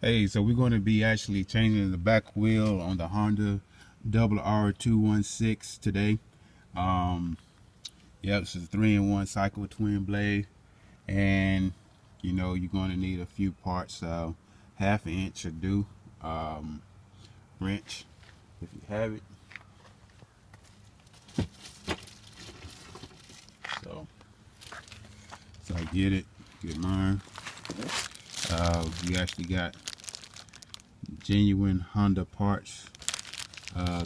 Hey, so we're going to be actually changing the back wheel on the Honda R216 today. Um, yep, this is a 3-in-1 cycle twin blade, and you're going to need a few parts. Half an inch should do. Wrench, if you have it. So, I get mine. We actually got genuine Honda parts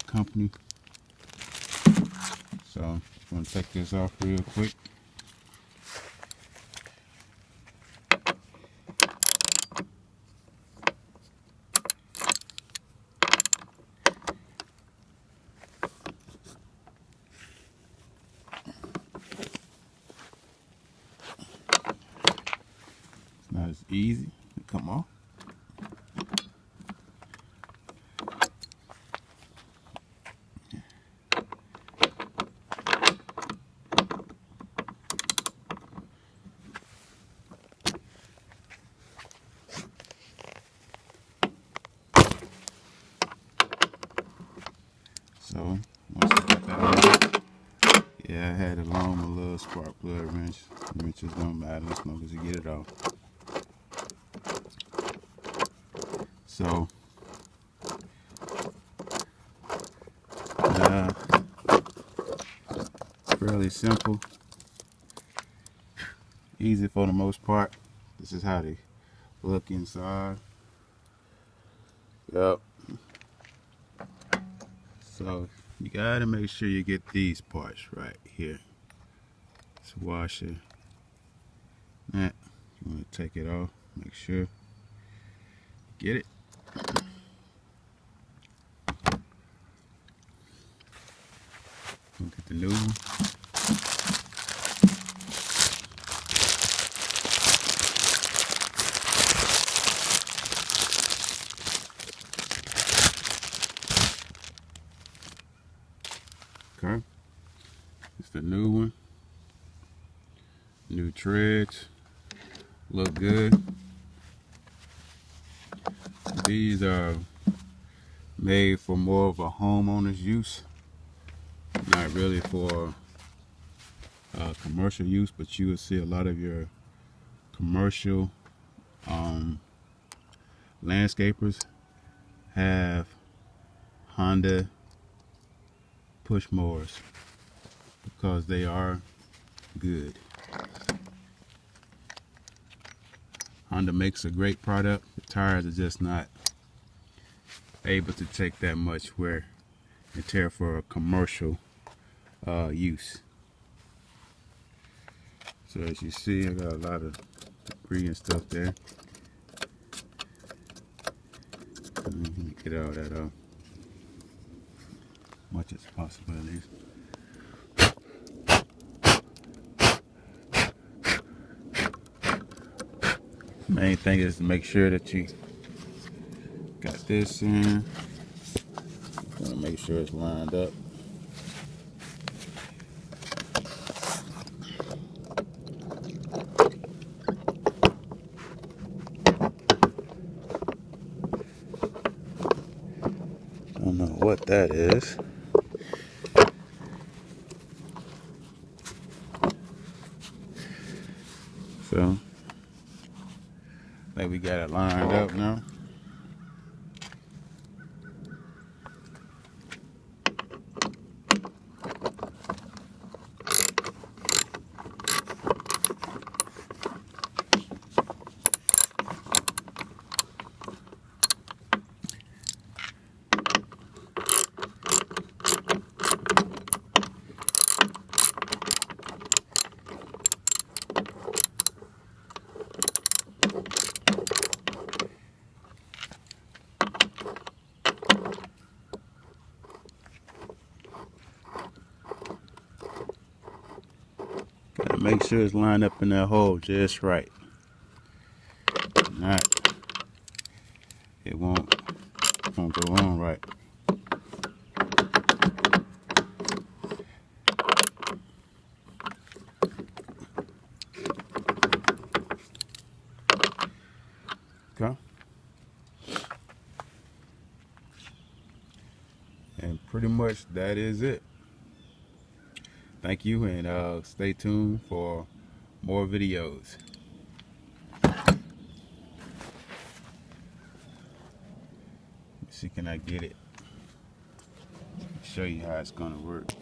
company. So I'm going to take this off real quick. It's not as easy to come off. So once I got that on, yeah, I had it along with a little spark plug wrench. Wrenches don't matter as long as you get it off. So fairly simple, easy for the most part. This is how they look inside. Yep. So you gotta make sure you get these parts right here. This washer, that you want to take it off. Make sure get it. Look at the new one. Okay, it's the new one. New treads look good. These are made for more of a homeowner's use, not really for commercial use, but you will see a lot of your commercial landscapers have Honda push mowers because they are good. Honda makes a great product. The tires are just not able to take that much wear and tear for a commercial use. So as you see, I got a lot of debris and stuff there. Let me get all that off, much as possible at least. Main thing is to make sure that you got this in. Gotta make sure it's lined up. Don't know what that is. So, like we got it lined up now. Gotta make sure it's lined up in that hole just right. If not, it won't go on right. Okay. And pretty much that is it. Thank you, and stay tuned for more videos. Let's see, can I get it? Show you how it's gonna work.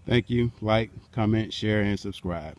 Thank you. Like, comment, share, and subscribe.